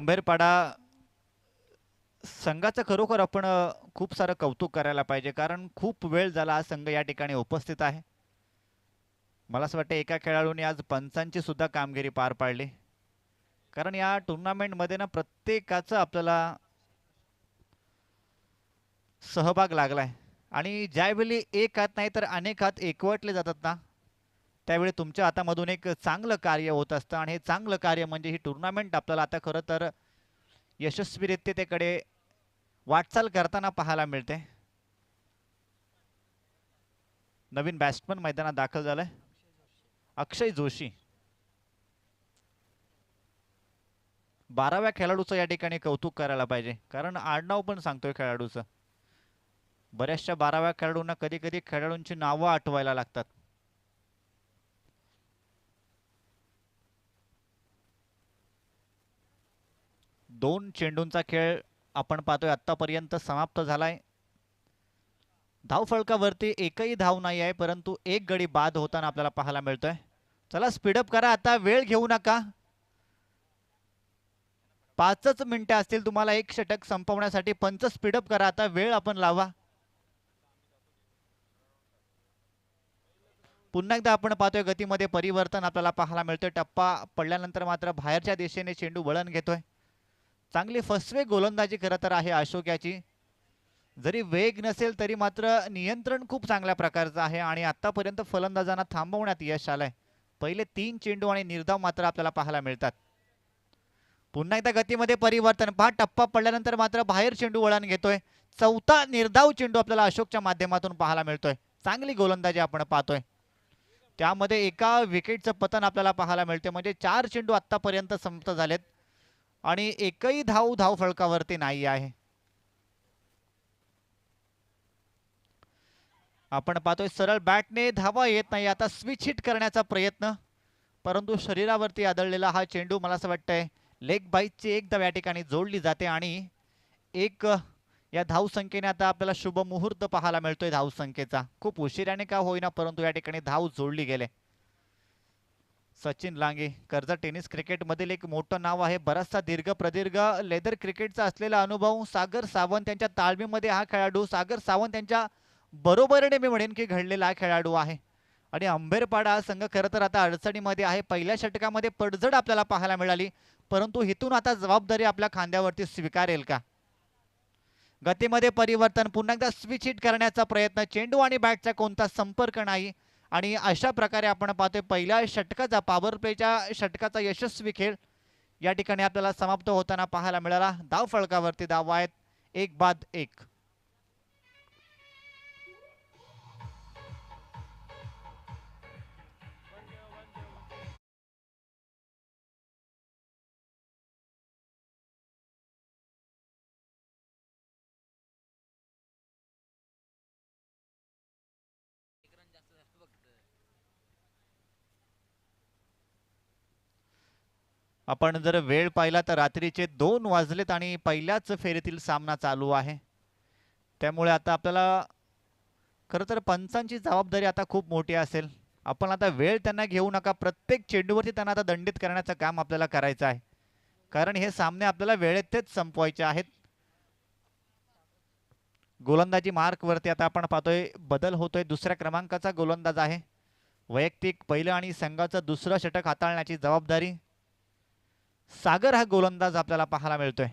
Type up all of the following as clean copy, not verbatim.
अंबेरपाडा संघाचं खरोखर आपण खूप सारं कौतुक करायला पाहिजे, कारण खूप वेळ झाला हा संघ या ठिकाणी उपस्थित आहे. मला असं वाटतं एका खेळाडूने आज पंचांची सुद्धा कामगिरी पार पाडली, कारण या टुर्नामेंटमध्ये ना प्रत्येकाचं आपल्याला सहभाग लागलाय आणि ज्यावेळी एक हात नाही तर अनेक हात एकवटले जातात ना, त्यावेळी तुमच्या हातामधून एक चांगलं कार्य होत असतं आणि हे चांगलं कार्य म्हणजे ही टुर्नामेंट आपल्याला आता खरं तर यशस्वीरित्याकडे वाटचाल करताना पाहायला मिळते. नवीन बॅट्समन मैदानात दाखल झालाय, अक्षय जोशी. 12व्या खेळाडूचं या ठिकाणी कौतुक करायला पाहिजे, कारण आडनाव पण सांगतोय खेळाडूचं. बऱ्याचशा 12व्या खेळाडूंना कधी कधी खेळाडूंची नावं आठवायला लागतात. दोन चेंडूंचा खेळ आपण पाहतोय आतापर्यंत समाप्त झालाय. धावफलकावरती एकही धाव नाही आहे, परंतु एक गडी बाद होताना आपल्याला पाहायला मिळतोय. चला स्पीडअप करा, आता वेळ घेऊ नका. 5च मिनिटं असतील तुम्हाला एक षटक संपवण्यासाठी. पंच स्पीडअप करा, आता वेळ आपण लावा. पुन्हा एकदा आपण पाहतोय गतीमध्ये परिवर्तन आपल्याला पाहायला मिळतोय. टप्पा पडल्यानंतर मात्र बाहेरच्या दिशेने चेंडू वळण घेतोय. चांगली फसवे गोलंदाजी खरं तर आहे अशोक याची. जरी वेग नसेल तरी मात्र नियंत्रण खूप चांगल्या प्रकारचं आहे आणि आतापर्यंत फलंदाजांना थांबवण्यात यश आलंय. पहिले 3 चेंडू आणि निर्धाव मात्र आपल्याला पाहायला मिळतात. पुन्हा एकदा गतीमध्ये परिवर्तन पहा. टप्पा पडल्यानंतर मात्र बाहेर चेंडू वळण घेतोय. चौथा निर्धाव चेंडू आपल्याला अशोकच्या माध्यमातून पाहायला मिळतोय. चांगली गोलंदाजी आपण पाहतोय. त्यामध्ये एका विकेटचं पतन आपल्याला पाहायला मिळते, म्हणजे 4 चेंडू आतापर्यंत समाप्त झालेत आणि एकही धाव फलकावरती नाही आहे. आपण पाहतोय सरळ बॅटने धावा येत नाही. आता स्विच हिट करण्याचा प्रयत्न, परंतु शरीरावरती आदळलेला हा चेंडू मला असं वाटतंय लेग बाईकची एक धाव या ठिकाणी जोडली जाते आणि एक या धावसंख्येने आता आपल्याला शुभ मुहूर्त पाहायला मिळतोय. धावसंख्येचा खूप उशिराने का होईना, परंतु या ठिकाणी धाव जोडली गेले. सचिन लांगे, कर्जत टेनिस क्रिकेटमधील एक मोठं नाव आहे. बराचसा दीर्घ प्रदीर्घ लेदर क्रिकेटचा असलेला अनुभव. सागर सावंत यांच्या ताळमीमध्ये हा खेळाडू, सागर सावंत यांच्या बरोबरीने मी म्हणेन की घडलेला हा खेळाडू आहे. आणि अंबेरपाडा संघ खरं तर आता अडचणीमध्ये आहे. पहिल्या षटकामध्ये पडझड आपल्याला पाहायला मिळाली, परंतु इथून आता जबाबदारी आपल्या खांद्यावरती स्वीकारेल का? गतीमध्ये परिवर्तन, पुन्हा एकदा स्विच हिट करण्याचा प्रयत्न. चेंडू आणि बॅटचा कोणता संपर्क नाही आणि अशा प्रकारे आपण पाहतोय पहिल्या षटकाचा, पॉवर प्लेच्या षटकाचा यशस्वी खेळ या ठिकाणी आपल्याला समाप्त होताना पाहायला मिळाला. धाव फलकावरती धाव आहेत, एक बाद एक. आपण जर वेळ पाहिला तर रात्रीचे 2 वाजलेत आणि पहिल्याच फेरीतील सामना चालू आहे. त्यामुळे आता आपल्याला खरं तर पंचांची जबाबदारी आता खूप मोठी असेल. आपण आता वेळ त्यांना घेऊ नका. प्रत्येक चेंडूवरती त्यांना आता दंडित करण्याचं काम आपल्याला करायचं आहे, कारण हे सामने आपल्याला वेळेतच संपवायचे आहेत. गोलंदाजी मार्कवरती आता आपण पाहतोय बदल होतोय. दुसऱ्या क्रमांकाचा गोलंदाज आहे. वैयक्तिक पहिलं आणि संघाचं दुसरं षटक हाताळण्याची जबाबदारी सागर हा गोलंदाज आपल्याला पाहायला मिळतोय.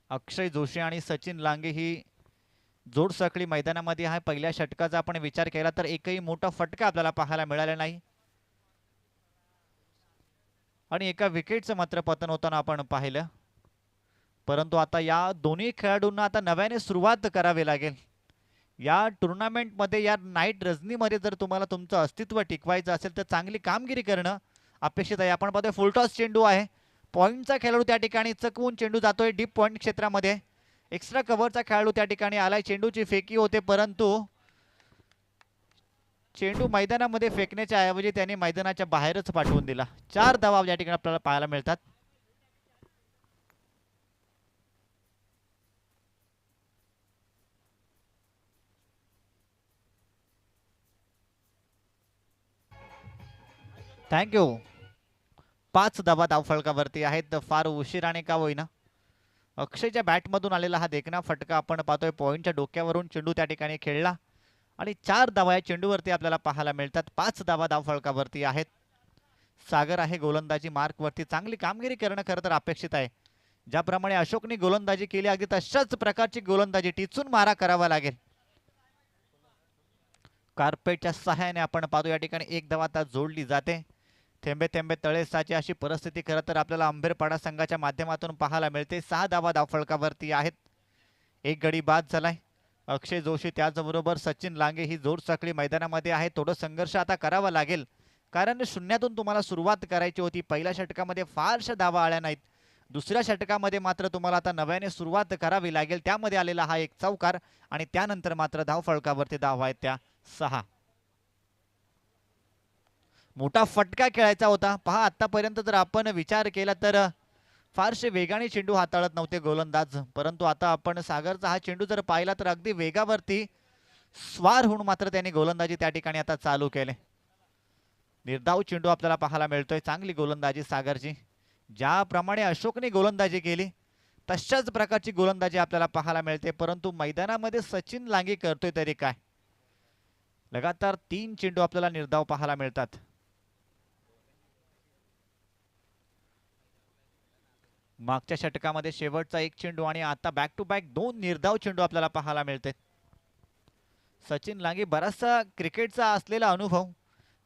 अक्षय जोशी आणि सचिन लांगे ही जोडसाखळी मैदानामध्ये आहे. पहिल्या षटकाचा आपण विचार केला तर एकही मोठा फटका आपल्याला पाहायला मिळाला नाही आणि एका विकेटचं मात्र पतन होताना आपण पाहिलं. परंतु आता या दोन्ही खेळाडूंना आता नव्याने सुरुवात करावी लागेल. या टुर्नामेंटमध्ये, या नाईट रजनीमध्ये जर तुम्हाला तुमचं अस्तित्व टिकवायचं असेल तर चांगली कामगिरी करणं अपेक्षित आहे. आपण पाहतोय फुलटॉस चेंडू आहे. पॉईंटचा खेळाडू त्या ठिकाणी चकवून चेंडू जातोय डीप पॉईंट क्षेत्रामध्ये. एक्स्ट्रा कव्हरचा खेळाडू त्या ठिकाणी आलाय. चेंडूची फेकी होते, परंतु चेंडू मैदानामध्ये फेकण्याच्या ऐवजी त्यांनी मैदानाच्या बाहेरच पाठवून दिला. 4 धावा या ठिकाणी आपल्याला पाहायला मिळतात. थँक्यू. 5 धावा धावफलकावरती आहेत. फार उशिराने का होईना अक्षयच्या बॅटमधून आलेला हा देखणा फटका आपण पाहतोय. पॉइंटच्या डोक्यावरून चेंडू त्या ठिकाणी खेळला आणि 4 धावा या चेंडूवरती आपल्याला पाहायला मिळतात. 5 धावा धावफलकावरती आहेत. सागर आहे गोलंदाजी मार्कवरती. चांगली कामगिरी करणं खरं तर अपेक्षित आहे. ज्याप्रमाणे अशोकने गोलंदाजी केली अगदी तशाच प्रकारची गोलंदाजी टिचून मारा करावा लागेल. कार्पेटच्या सहाय्याने आपण पाहतो या ठिकाणी एक धावा आता जोडली जाते. थेंबे थेंबे तळे साचे अशी परिस्थिती खरं तर आपल्याला अंबेरपाडा संघाच्या माध्यमातून पाहायला मिळते. 6 धावा धावफलकावरती आहेत. एक गडी बाद झालाय. अक्षय जोशी त्याचबरोबर सचिन लांगे ही जोड साखळी मैदानामध्ये आहे. थोडं संघर्ष आता करावा लागेल कारण शून्यातून तुम्हाला सुरुवात करायची होती. पहिल्या षटकामध्ये फारशा धावा आल्या नाहीत. दुसऱ्या षटकामध्ये मात्र तुम्हाला आता नव्याने सुरुवात करावी लागेल. त्यामध्ये आलेला हा एक चौकार आणि त्यानंतर मात्र धावफलकावरती धावा आहेत त्या 6. मोठा फटका खेळायचा होता. पहा आतापर्यंत जर आपण विचार केला तर फारसे वेगाने चेंडू हाताळत नव्हते गोलंदाज, परंतु आता आपण सागरचा हा चेंडू जर पाहिला तर अगदी वेगावरती स्वार होऊन मात्र त्यांनी गोलंदाजी त्या ठिकाणी आता चालू केले. निर्धाव चेंडू आपल्याला पाहायला मिळतोय. चांगली गोलंदाजी सागरची. ज्याप्रमाणे अशोकने गोलंदाजी केली तशाच प्रकारची गोलंदाजी आपल्याला पाहायला मिळते. परंतु मैदानामध्ये सचिन लांगे करतोय तरी काय. लगातार 3 चेंडू आपल्याला निर्धाव पाहायला मिळतात. मागच्या षटकामध्ये शेवटचा एक चेंडू आणि आता बॅक टू बॅक 2 निर्धाव चेंडू आपल्याला पाहायला मिळते. सचिन लांगे बराचसा क्रिकेटचा असलेला अनुभव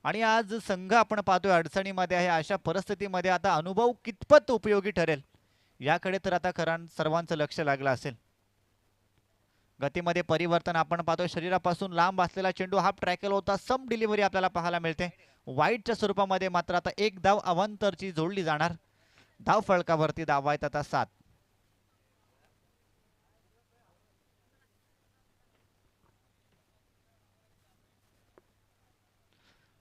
आणि आज संघ आपण पाहतोय अडचणीमध्ये आहे. अशा परिस्थितीमध्ये आता अनुभव कितपत उपयोगी ठरेल याकडे तर आता सर्वांचं लक्ष लागलं असेल. गतीमध्ये परिवर्तन आपण पाहतोय. शरीरापासून लांब असलेला चेंडू हाफ ट्रॅकल होता. सम डिलिव्हरी आपल्याला पाहायला मिळते. वाईटच्या स्वरूपामध्ये मात्र आता एक धाव अवांतरची जोडली जाणार. धाव फलकावरती धावा आहेत आता 7.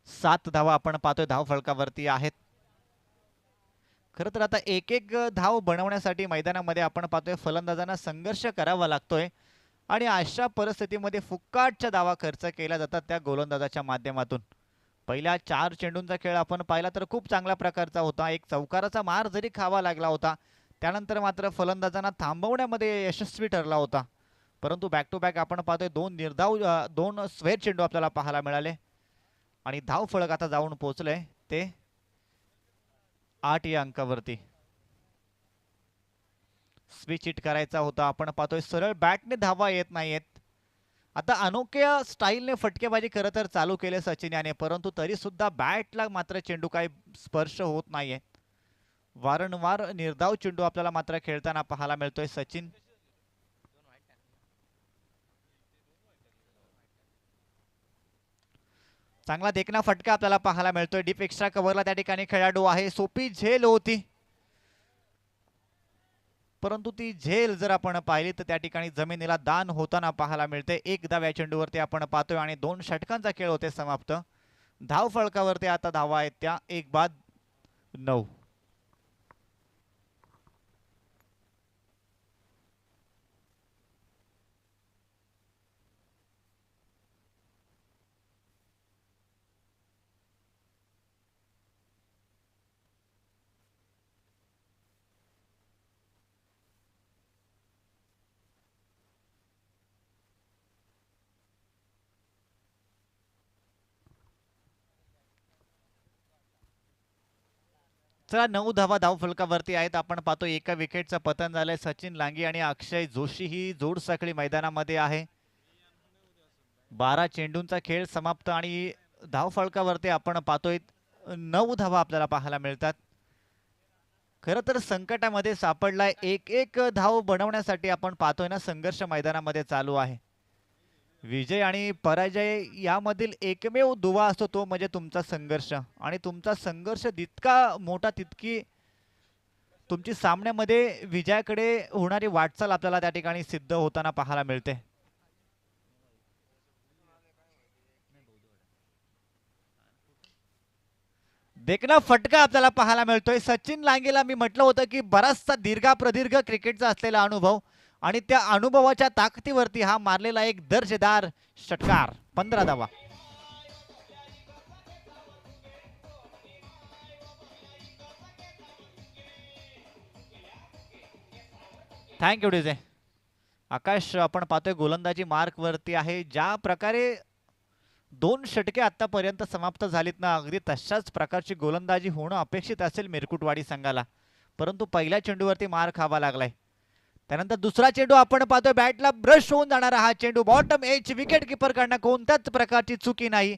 7 धावा आपण पाहतोय धाव फलकावरती आहेत. खरं तर आता एक एक धाव बनवण्यासाठी मैदानामध्ये आपण पाहतोय फलंदाजांना संघर्ष करावा लागतोय आणि अशा परिस्थितीमध्ये फुक्काटच्या धावा खर्च केल्या जातात त्या गोलंदाजाच्या माध्यमातून. पहिल्या 4 चेंडूंचा खेळ आपण पाहिला तर खूप चांगल्या प्रकारचा होता. एक चौकाराचा मार जरी खावा लागला होता त्यानंतर मात्र फलंदाजांना थांबवण्यामध्ये यशस्वी ठरला होता. परंतु बॅक टू बॅक आपण पाहतोय 2 स्वेर चेंडू आपल्याला पाहायला मिळाले आणि धाव फलक आता जाऊन पोहोचले ते 8 या अंकावरती. स्विच हिट करायचा होता. आपण पाहतोय सरळ बॅटने धावा येत नाहीयेत. आता अनोख्या स्टाईलने फटकेबाजी खरं तर चालू केले सचिन याने, परंतु तरी सुद्धा बॅटला मात्र चेंडू काही स्पर्श होत नाहीये. वारंवार निर्धाव चेंडू आपल्याला मात्र खेळताना पाहायला मिळतोय सचिन. चांगला देखना फटका आपल्याला पाहायला मिळतोय. डीप एक्स्ट्रा कव्हरला त्या ठिकाणी खेळाडू आहे. सोपी झेल होती परंतु ती झेल जर आपण पाहिली तर त्या ठिकाणी जमिनीला दान होताना पाहायला मिळते. एक धाव या चेंडूवरती आपण पाहतोय आणि 2 षटकांचा खेळ होते समाप्त. धाव फलकावरती आता धावा आहेत त्या 1 बाद 9. चला 9 धावा धाव फलकावरती आहेत. आपण पाहतो एका विकेटचं पतन झालंय. सचिन लांगे आणि अक्षय जोशी ही जोड साखळी मैदानामध्ये आहे. 12 चेंडूंचा खेळ समाप्त आणि धाव फलकावरती आपण पाहतोय 9 धावा आपल्याला पाहायला मिळतात. खरं तर संकटामध्ये सापडलाय. एक एक धाव बनवण्यासाठी आपण पाहतोय ना संघर्ष मैदानामध्ये चालू आहे. विजय आणि पराजय यामधील एकमेव दुवा असतो तो म्हणजे तुमचा संघर्ष आणि तुमचा संघर्ष जितका मोठा तितकी तुमची सामन्यामध्ये विजयाकडे होणारी वाटचाल आपल्याला त्या ठिकाणी सिद्ध होताना पाहायला मिळते. देखना फटका आपल्याला पाहायला मिळतोय. सचिन लांगेला मी म्हटलं होतं की बराचसा दीर्घ क्रिकेटचा असलेला अनुभव आणि त्या अनुभवाच्या ताकदीवरती हा मारलेला एक दर्जेदार षटकार. 15 धावा. Thank you DJ. आकाश, आपण पाहतोय गोलंदाजी मार्क वरती आहे. ज्या प्रकारे 2 षटके आतापर्यंत समाप्त झालीत ना, अगदी तशाच प्रकारची गोलंदाजी होणं अपेक्षित असेल मिरकुटवाडी संघाला, परंतु पहिल्या चेंडूवरती मार खावा लागलाय. त्यानंतर दुसरा चेंडू आपण पाहतोय, बॅटला ब्रश होऊन जाणारा हा चेंडू बॉटम एज, विकेट किपर कडनं कोणत्याच प्रकारची चुकी नाही.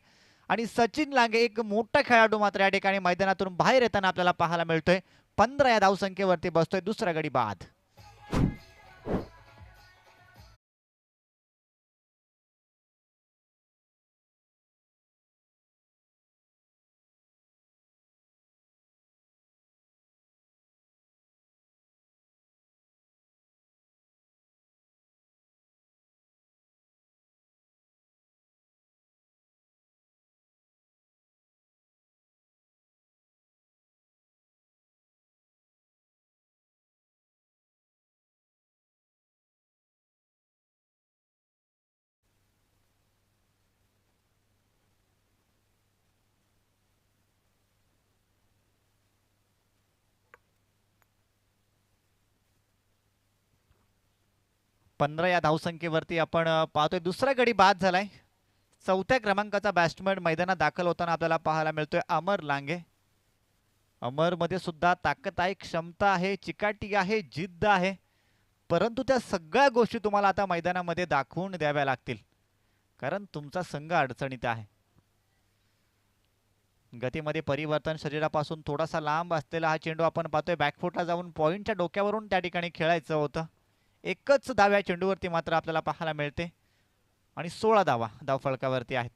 आणि सचिन लांगे एक मोठा खेळाडू मात्र या ठिकाणी मैदानातून बाहेर येताना आपल्याला पाहायला मिळतोय. 15 या धावसंख्येवरती बसतोय, दुसरा गडी बाद. पंधरा या धावसंख्येवरती आपण पाहतोय, दुसरा गडी बाद झालाय. चौथ्या क्रमांकाचा बॅट्समन मैदानात दाखल होताना आपल्याला पाहायला मिळतोय अमर लांगे. अमर मध्ये सुद्धा ताकद आहे, क्षमता आहे, चिकाटी आहे, जिद्द आहे, परंतु त्या सगळ्या गोष्टी तुम्हाला आता मैदानामध्ये दाखवून द्याव्या लागतील, कारण तुमचा संघ अडचणीत आहे. गतीमध्ये परिवर्तन, शरीरापासून थोडासा लांब असलेला हा चेंडू आपण पाहतोय, बॅकफुटला जाऊन पॉइंटच्या डोक्यावरून त्या ठिकाणी खेळायचं होतं. एकच धाव्या चेंडूवरती मात्र आपल्याला पाहायला मिळते आणि 16 धावा धावफलकावरती आहेत.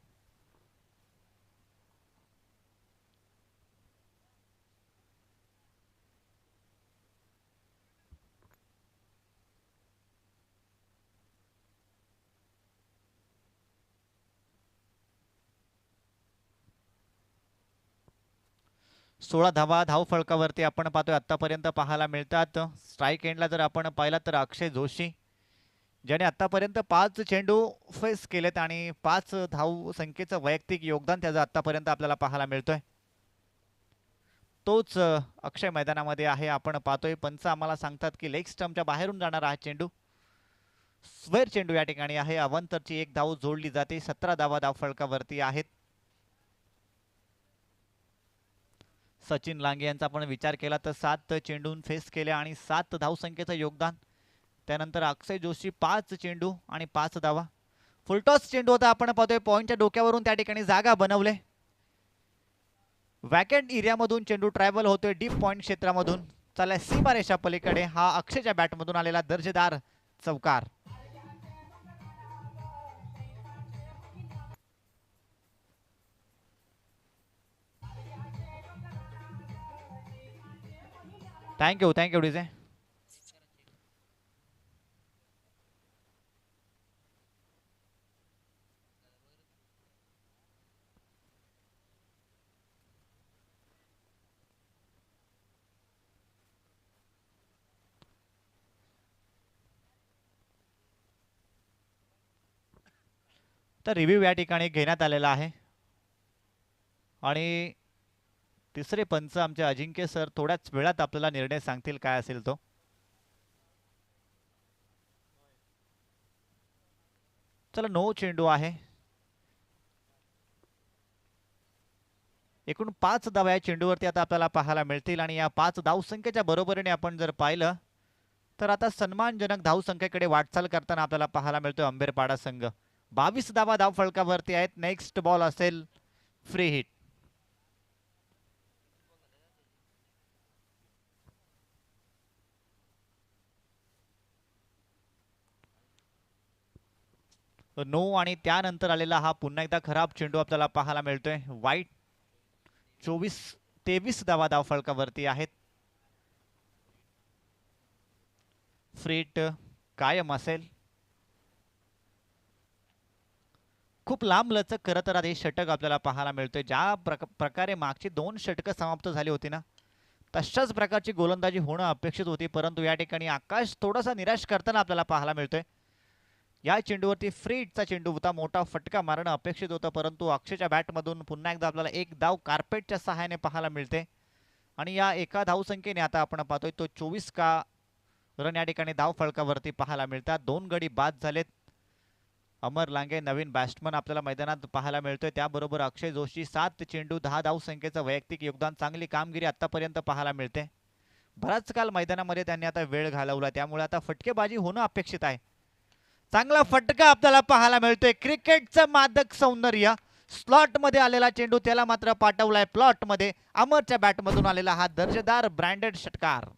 सोळा धावा धावफलकावरती आपण पाहतोय आतापर्यंत पाहायला मिळतात. स्ट्राईक एंडला जर आपण पाहिलं तर अक्षय जोशी, ज्याने आतापर्यंत 5 चेंडू फेस केलेत आणि 5 धाव संख्येचं वैयक्तिक योगदान त्याचं आतापर्यंत आपल्याला पाहायला मिळतोय. तोच अक्षय मैदानामध्ये आहे. आपण पाहतोय पंच आम्हाला सांगतात की लेग स्टंपच्या बाहेरून जाणारा हा चेंडू स्क्वेअर चेंडू या ठिकाणी आहे. अवंतरची एक धाव जोडली जाते. 17 धावा धावफलकावरती आहेत. सचिन लांगे यांचा आपण विचार केला तर 7 चेंडून फेस केल्या आणि 7 धावसंख्येचं योगदान. त्यानंतर अक्षय जोशी 5 चेंडू आणि 5 धावा. फुलटॉस चेंडू होता, आपण पाहतोय पॉइंटच्या डोक्यावरून त्या ठिकाणी जागा बनवले. वॅकेंट एरियामधून चेंडू ट्रॅव्हल होतोय डीप पॉइंट क्षेत्रामधून. चला सीमारेषा पलीकडे हा अक्षयच्या बॅटमधून आलेला दर्जेदार चौकार. Thank you thank you DJ. तर रिव्ह्यू या ठिकाणी घेण्यात आलेला आहे आणि तिसरे पंच आमचे अजिंक्य सर थोड्याच वेळात आपल्याला निर्णय सांगतील काय असेल तो. चला 9 चेंडू आहे. एकूण 5 धावा या चेंडूवरती आता आपल्याला पाहायला मिळतील आणि या 5 धावसंख्येच्या बरोबरीने आपण जर पाहिलं तर आता सन्मानजनक धावसंख्येकडे वाटचाल करताना आपल्याला पाहायला मिळतोय अंबेरपाडा संघ. 22 धावा धावफलकावरती आहेत. नेक्स्ट बॉल असेल फ्री हिट. नो आणि त्यानंतर आलेला हा पुन्हा एकदा खराब चेंडू आपल्याला पाहायला मिळतोय. वाईट. 23 धावा धावफलकावरती आहेत. फ्रीट कायम असेल. खूप लांब लचक खरं तर हे षटक आपल्याला पाहायला मिळतोय. ज्या प्रकारे मागची 2 षटकं समाप्त झाली होती ना, तशाच प्रकारची गोलंदाजी होणं अपेक्षित होती, परंतु या ठिकाणी आकाश थोडासा निराश करताना आपल्याला पाहायला मिळतोय. या चेंडूवरती फ्रीटचा चेंडू होता, मोठा फटका मारणं अपेक्षित होतं, परंतु अक्षयच्या बॅटमधून पुन्हा एकदा आपल्याला एक धाव कार्पेटच्या सहाय्याने पाहायला मिळते आणि या एका धावसंख्येने आता आपण पाहतोय तो 24 का रन या ठिकाणी धाव फलकावरती पाहायला मिळतात. 2 गडी बाद झालेत. अमर लांगे नवीन बॅट्समन आपल्याला मैदानात पाहायला मिळतोय. त्याबरोबर अक्षय जोशी 7 चेंडू 10 धाव संख्येचं वैयक्तिक योगदान, चांगली कामगिरी आतापर्यंत पाहायला मिळते. बराच काल मैदानामध्ये त्यांनी आता वेळ घालवला, त्यामुळे आता फटकेबाजी होणं अपेक्षित आहे. चांगला फटका आपल्याला पाहायला मिळतोय. क्रिकेटचं मादक सौंदर्य. स्लॉट मध्ये आलेला चेंडू त्याला मात्र पाठवलाय प्लॉट मध्ये. अमरच्या बॅटमधून आलेला हा दर्जेदार ब्रँडेड षटकार.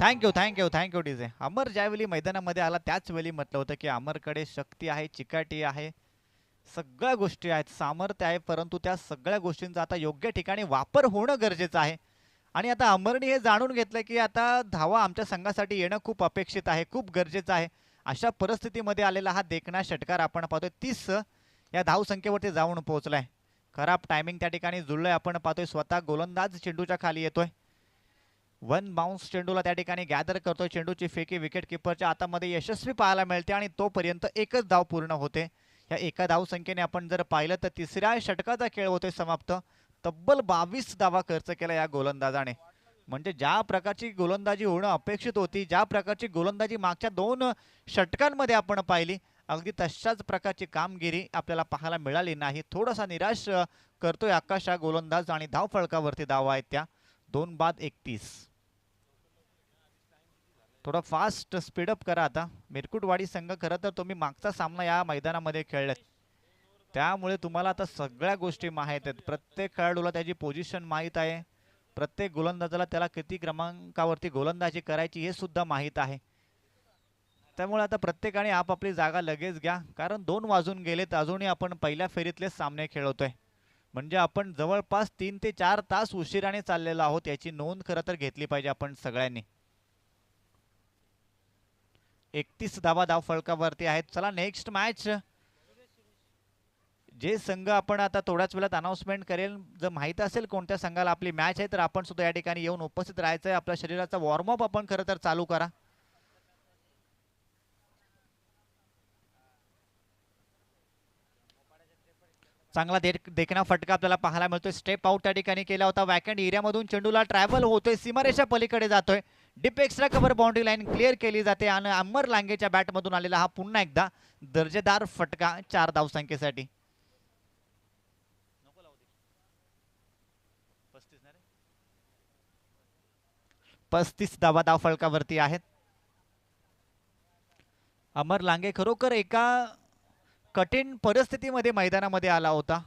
Thank you DJ. अमर ज्यावेळी मैदानामध्ये आला त्याच वेळी म्हटलं होतं की अमरकडे शक्ती आहे, चिकाटी आहे, सगळ्या गोष्टी आहेत, सामर्थ्य आहे, परंतु त्या सगळ्या गोष्टींचा आता योग्य ठिकाणी वापर होणं गरजेचं आहे. आणि आता अमरने हे जाणून घेतलं की आता धावा आमच्या संघासाठी येणं खूप अपेक्षित आहे, खूप गरजेचं आहे. अशा परिस्थितीमध्ये आलेला हा देखणा षटकार आपण पाहतोय 30 या धावसंख्येवरती जाऊन पोहोचलाय. खराब टायमिंग त्या ठिकाणी जुळलंय. आपण पाहतोय स्वतः गोलंदाज चेंडूच्या खाली येतोय. वन बाउन्स चेंडूला त्या ठिकाणी गॅदर करतोय. चेंडूची फेकी विकेट किपरच्या हातामध्ये यशस्वी पाहायला मिळते आणि तोपर्यंत एकच धाव पूर्ण होते. या एका धावसंख्येने आपण जर पाहिलं तर तिसऱ्या षटकाचा खेळ होतोय समाप्त. तब्बल 22 धावा खर्च केला या गोलंदाजाने. म्हणजे ज्या प्रकारची गोलंदाजी होणं अपेक्षित होती, ज्या प्रकारची गोलंदाजी मागच्या 2 षटकांमध्ये आपण पाहिली, अगदी तशाच प्रकारची कामगिरी आपल्याला पाहायला मिळाली नाही. थोडासा निराश करतोय आकाश हा गोलंदाज आणि धाव फलकावरती धावा आहेत त्या 2 बाद 31. थोडा फास्ट स्पीडअप करा आता. मिरकुटवाडी संघ खरं तर तुम्ही मागचा सामना या मैदानामध्ये खेळलात, त्यामुळे तुम्हाला आता सगळ्या गोष्टी माहीत आहेत. प्रत्येक खेळाडूला त्याची पोझिशन माहीत आहे. प्रत्येक गोलंदाजाला त्याला किती क्रमांकावरती गोलंदाजी करायची हे सुद्धा माहीत आहे. त्यामुळे आता प्रत्येकाने आपापली जागा लगेच घ्या, कारण 2 वाजून गेलेत. अजूनही आपण पहिल्या फेरीतलेच सामने खेळतोय. म्हणजे आपण जवळपास 3 ते 4 तास उशिराने चाललेलो आहोत, याची नोंद खरं तर घेतली पाहिजे आपण सगळ्यांनी. 31 धावा धाव फलकावरती आहेत. चला नेक्स्ट मॅच. जे संघ आपण आता थोड्याच वेळात अनाउन्समेंट करेल, जर माहिती असेल कोणत्या संघाला आपली मॅच आहे तर आपण सुद्धा या ठिकाणी येऊन उपस्थित राहायचं आहे. आपल्या शरीराचा वॉर्मअप आपण खरं तर चालू करा. चांगला देखणा फटका आपल्याला पाहायला मिळतोय. स्टेप आउट त्या ठिकाणी केला होता. वॅकंट एरियामधून चेंडूला ट्रॅव्हल होतोय, सीमारेषा पलीकडे जातोय. Deep extra cover boundary line clear केली जाते आणि अमर लांगेच्या बॅटमधून आलेला हा पुन्हा एकदा दर्जेदार फटका 4 धावसंख्येसाठी. 35 धावा धाव फलकावरती आहेत. अमर लांगे खरोखर एका कठीण परिस्थितीमध्ये मैदानामध्ये आला होता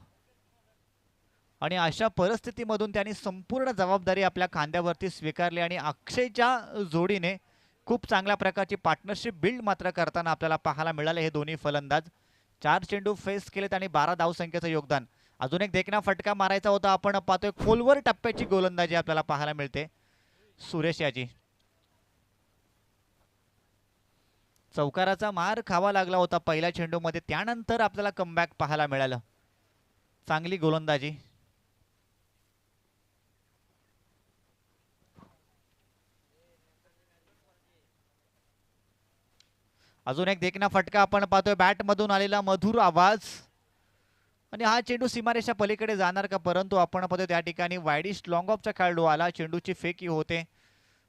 आणि अशा परिस्थितीमधून त्यांनी संपूर्ण जबाबदारी आपल्या खांद्यावरती स्वीकारली आणि अक्षयच्या जोडीने खूप चांगल्या प्रकारची पार्टनरशिप बिल्ड मात्र करताना आपल्याला पाहायला मिळाले हे दोन्ही फलंदाज. 4 चेंडू फेस केलेत आणि 12 धावसंख्येचं योगदान. अजून एक देखणा फटका मारायचा होता. आपण पाहतोय खोलवर टप्प्याची गोलंदाजी आपल्याला पाहायला मिळते सुरेश याची. चौकाराचा मार खावा लागला होता पहिल्या चेंडूमध्ये, त्यानंतर आपल्याला कमबॅक पाहायला मिळालं. चांगली गोलंदाजी. अजून एक देखणा फटका आपण पाहतोय. बॅटमधून आलेला मधुर आवाज आणि हा चेंडू सीमारेषा पलीकडे जाणार का, परंतु आपण पाहतोय त्या ठिकाणी वाईडिश लॉंग ऑफचा खेळाडू आला. चेंडूची फेकी होते.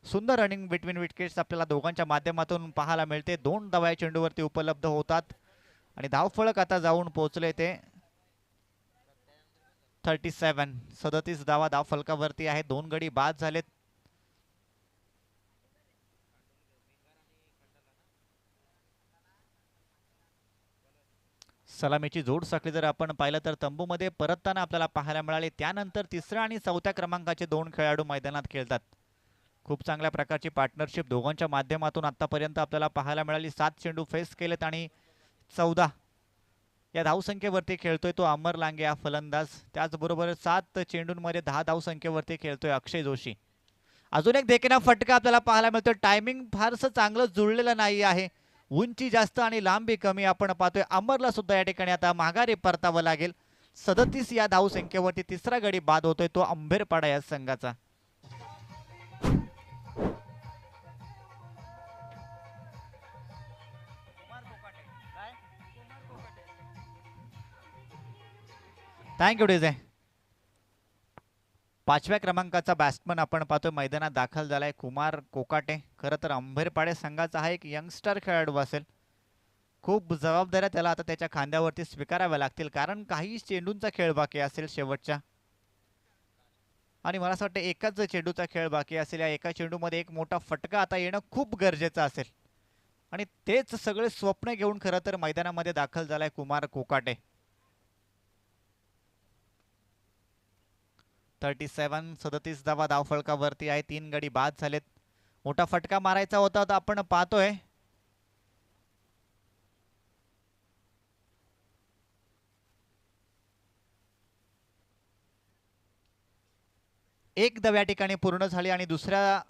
सुंदर रनिंग बिटवीन विकेट्स आपल्याला दोघांच्या माध्यमातून पाहायला मिळते. 2 धावा चेंडूवरती उपलब्ध होतात आणि धावफलक आता जाऊन पोहोचले ते 37. 37 धावा धावफलकावरती आहे. 2 गडी बाद झालेत. सलामीची जोड साखळी जर आपण पाहिलं तर तंबूमध्ये परतताना आपल्याला पाहायला मिळाले. त्यानंतर 3ऱ्या आणि 4थ्या क्रमांकाचे 2 खेळाडू मैदानात खेळतात. खूप चांगल्या प्रकारची पार्टनरशिप दोघांच्या माध्यमातून आतापर्यंत आपल्याला पाहायला मिळाली. 7 चेंडू फेस केलेत आणि 14 या धावसंख्येवरती खेळतोय तो अमर लांगे हा फलंदाज. त्याचबरोबर 7 चेंडूंमध्ये 10 धावसंख्येवरती खेळतोय अक्षय जोशी. अजून एक देखणा फटका आपल्याला पाहायला मिळतोय. टायमिंग फारसं चांगलं जुळलेलं नाही आहे. उंची जास्त आणि लांबी कमी आपण पाहतोय. अमरला सुद्धा या ठिकाणी आता माघारी परतावं लागेल. 37 या धावसंख्येवरती 3रा गडी बाद होतोय तो अंबेरपाडा या संघाचा. Thank you DJ. 5व्या क्रमांकाचा बॅट्समन आपण पाहतोय मैदानात दाखल झालाय कुमार कोकाटे. खरं तर अंबेरपाडे संघाचा हा एक यंगस्टर खेळाडू असेल. खूप जबाबदाऱ्या त्याला आता त्याच्या खांद्यावरती स्वीकाराव्या लागतील, कारण काही चेंडूंचा खेळ बाकी असेल शेवटच्या. आणि मला असं वाटतं एकाच चेंडूचा खेळ बाकी असेल. या एका चेंडूमध्ये एक मोठा फटका आता येणं खूप गरजेचं असेल. आणि तेच सगळे स्वप्न घेऊन खरं तर मैदानामध्ये दाखल झालाय कुमार कोकाटे. 37 धावा धावफलकावरती आहे. 3 गडी बाद झालेत. मोठा फटका मारायचा होता तर आपण पाहतोय एक धाव या ठिकाणी पूर्ण झाली आणि दुसऱ्या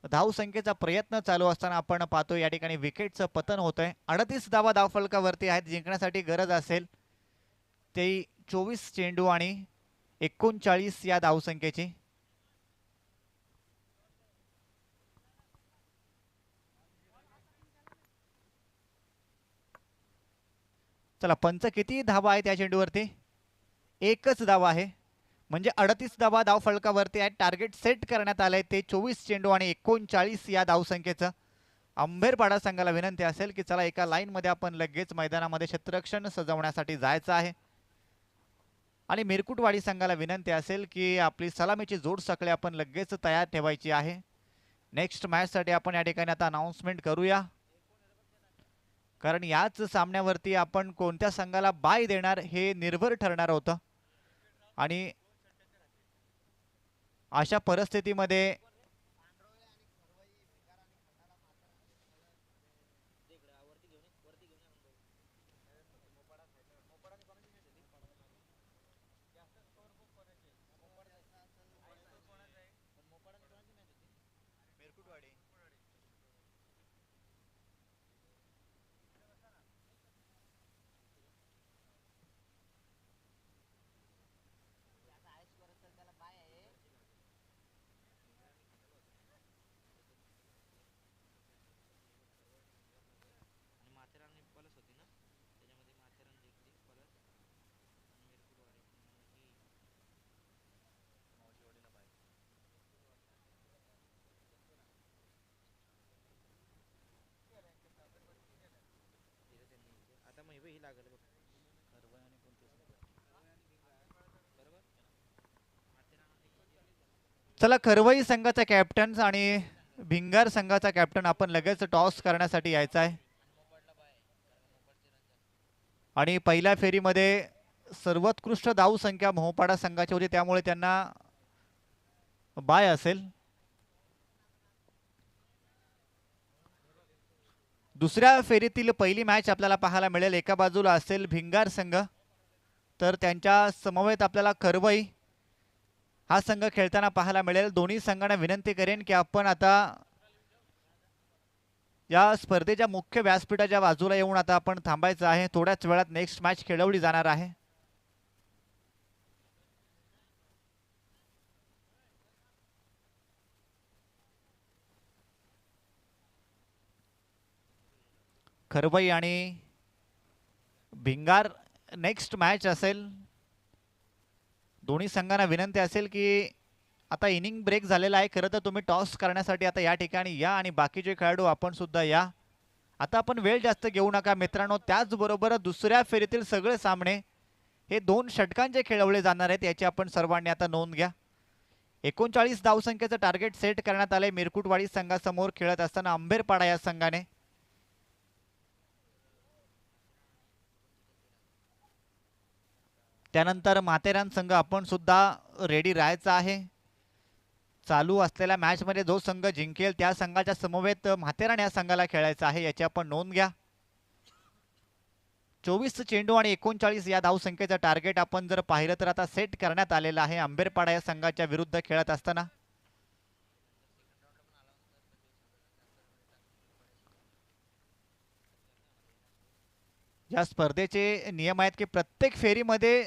धावसंख्येचा प्रयत्न चालू असताना आपण पाहतो या ठिकाणी विकेटचं पतन होतंय. 38 धावा धावफलकावरती आहेत. जिंकण्यासाठी गरज असेल ते 24 चेंडू आणि 39 या धावसंख्येची. चला पंच किती धावा आहेत या चेंडूवरती? एकच धावा आहे. म्हणजे 38 धावा धावफलकावरती आहेत. टार्गेट सेट करण्यात आलंय ते 24 चेंडू आणि 39 या धावसंख्येचं. अंबेरपाडा संघाला विनंती असेल की चला एका लाईनमध्ये आपण लगेच मैदानामध्ये क्षेत्ररक्षण सजवण्यासाठी जायचं आहे. आणि मिरकुटवाडी संघाला विनंती असेल की आपली सलामीची जोड सगळे आपण लगेच तयार ठेवायची आहे. नेक्स्ट मॅचसाठी आपण या ठिकाणी आता अनाउन्समेंट करूया, कारण याच सामन्यावरती आपण कोणत्या संघाला बाय देणार हे निर्भर ठरणार होतं. आणि अशा परिस्थितीमध्ये चला खरवई संघाचा कॅप्टन आणि भिंगार संघाचा कॅप्टन आपण लगेच टॉस करण्यासाठी यायचा आहे. आणि पहिल्या फेरीमध्ये सर्वोत्कृष्ट धावसंख्या मोहपाडा संघाची होती, त्यामुळे त्यांना बाय असेल. दुसऱ्या फेरीतील पहिली मॅच आपल्याला पाहायला मिळेल. एका बाजूला असेल भिंगार संघ, तर त्यांच्या समवेत आपल्याला खरवई हा संघ खेळताना पाहायला मिळेल. दोन्ही संघांना विनंती करेन की आपण आता या स्पर्धेच्या मुख्य व्यासपीठाच्या बाजूला येऊन आता आपण थांबायचं आहे. थोड्याच वेळात नेक्स्ट मॅच खेळवली जाणार आहे. खरवई आणि भिंगार नेक्स्ट मॅच असेल. दोन्ही संघांना विनंती असेल की आता इनिंग ब्रेक झालेला आहे. खरं तर तुम्ही टॉस करण्यासाठी आता या ठिकाणी या आणि बाकीचे खेळाडू आपण सुद्धा या. आता आपण वेळ जास्त घेऊ नका मित्रांनो. त्याचबरोबर दुसऱ्या फेरीतील सगळे सामने हे 2 षटकांचे खेळवले जाणार आहेत, याची आपण सर्वांनी आता नोंद घ्या. 39 धावसंख्येचं टार्गेट सेट करण्यात आलंय मिरकुटवाडी संघासमोर खेळत असताना अंबेरपाडा या संघाने. त्यानंतर माथेरान संघ आपण सुद्धा रेडी राहायचा आहे. चालू असलेल्या मॅचमध्ये जो संघ जिंकेल त्या संघाच्या समवेत माथेरान या संघाला खेळायचं आहे, याची आपण नोंद घ्या. 24 चेंडू आणि 39 या धावसंख्येचं टार्गेट आपण जर पाहिलं तर आता सेट करण्यात आलेलं आहे अंबेरपाडा या संघाच्या विरुद्ध खेळत असताना. या स्पर्धेचे नियम आहेत की प्रत्येक फेरीमध्ये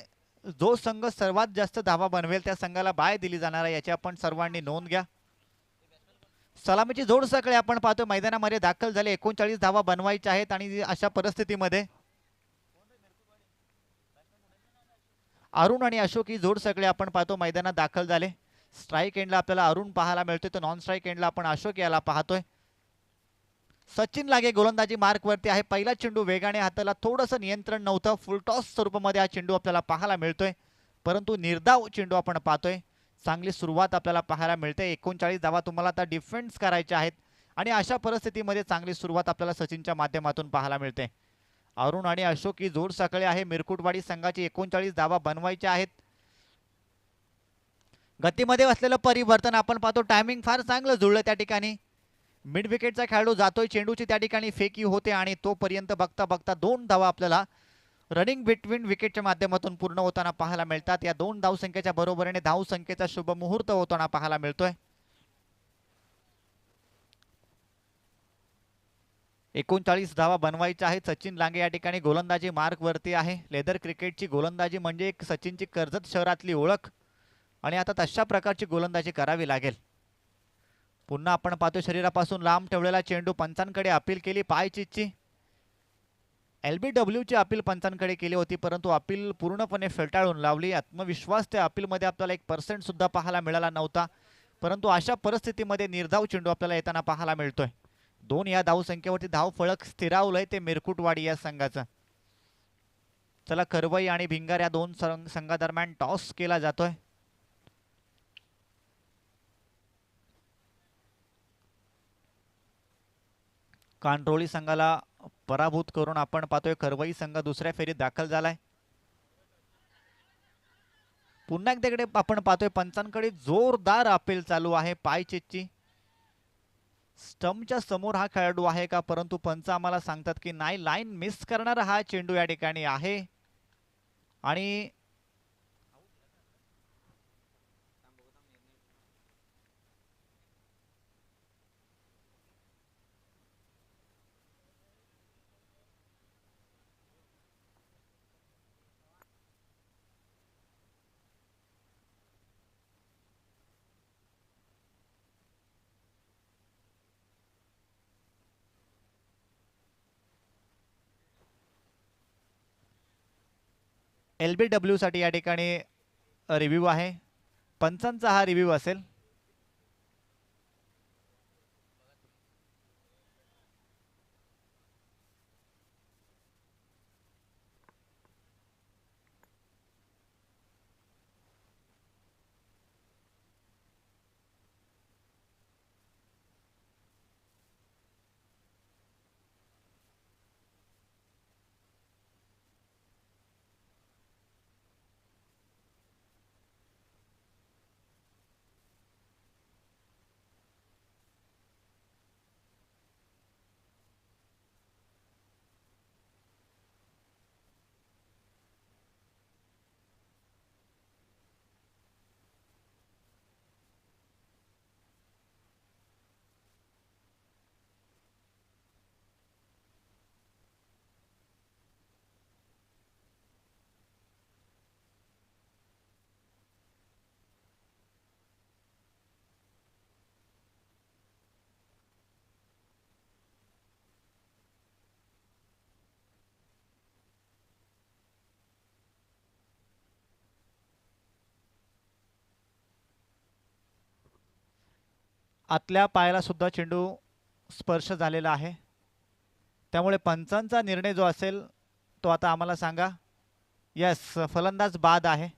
जो संघ सर्वात जास्त धावा बनवेल त्या संघाला बाय दिली जाणार आहे, याची आपण सर्वांनी नोंद घ्या. सलामीची जोड सगळे आपण पाहतो मैदानामध्ये दाखल झाले. 39 धावा बनवायच्या आहेत आणि अशा परिस्थितीमध्ये अरुण आणि अशोक ही जोड सगळे आपण पाहतो मैदानात दाखल झाले. स्ट्राईक एंडला आपल्याला अरुण पाहायला मिळतोय, तर नॉन स्ट्राईक एंडला आपण अशोक याला पाहतोय. सचिन लागे गोलंदाजी मार्कवरती आहे. पहिला चेंडू वेगाने हाताला थोडंसं नियंत्रण नव्हतं, फुलटॉस स्वरूपामध्ये हा चेंडू आपल्याला पाहायला मिळतोय, परंतु निर्धाव चेंडू आपण पाहतोय. चांगली सुरुवात आपल्याला पाहायला मिळते. 39 धावा तुम्हाला आता डिफेन्स करायच्या आहेत आणि अशा परिस्थितीमध्ये चांगली सुरुवात आपल्याला सचिनच्या माध्यमातून पाहायला मिळते. अरुण आणि अशोक ही जोड सकाळी आहे. मिरकुटवाडी संघाची 39 धावा बनवायच्या आहेत. गतीमध्ये असलेलं परिवर्तन आपण पाहतो. टायमिंग फार चांगलं जुळलं त्या ठिकाणी. मिड विकेटचा खेळाडू जातोय, चेंडूची त्या ठिकाणी फेकी होते आणि तोपर्यंत बघता बघता 2 धावा आपल्याला रनिंग बिटवीन विकेटच्या माध्यमातून पूर्ण होताना पाहायला मिळतात. या 2 धावसंख्येच्या बरोबरीने धावसंख्येचा शुभ मुहूर्त होताना पाहायला मिळतोय. 39 धावा बनवायच्या आहेत. सचिन लांगे या ठिकाणी गोलंदाजी मार्क वरती आहे. लेदर क्रिकेटची गोलंदाजी म्हणजे एक सचिनची कर्जत शहरातली ओळख आणि आता तशा प्रकारची गोलंदाजी करावी लागेल. पुन्हा आपण पाहतो शरीरापासून लांब ठेवलेला चेंडू पंचांकडे अपील केली. पायचीची LBWची अपील पंचांकडे केली होती, परंतु अपील पूर्णपणे फेटाळून लावली. आत्मविश्वास त्या अपीलमध्ये आपल्याला 1% सुद्धा पाहायला मिळाला नव्हता, परंतु अशा परिस्थितीमध्ये निर्धाव चेंडू आपल्याला येताना पाहायला मिळतोय. 2 या धावसंख्येवरती धाव फळक स्थिरावलंय ते मिरकुटवाडी या संघाचं. चला, करवई आणि भिंगार या 2 संघादरम्यान टॉस केला जातोय. कांट्रोळी संघाला पराभूत करून आपण पाहतोय करवई संघ दुसऱ्या फेरीत दाखल झालाय. पुन्हा एकदाकडे आपण पाहतोय पंचांकडे जोरदार अपील चालू आहे. पायचेची स्टंपच्या समोर हा खेळाडू आहे का, परंतु पंच आम्हाला सांगतात की नाही, लाईन मिस करणारा हा चेंडू या ठिकाणी आहे आणि LBW साठी या ठिकाणी रिव्ह्यू आहे. पंचांचा हा रिव्ह्यू असेल. आतल्या पायाला सुद्धा चेंडू स्पर्श झालेला आहे, त्यामुळे पंचांचा निर्णय जो असेल तो आता आम्हाला सांगा. यस, फलंदाज बाद आहे.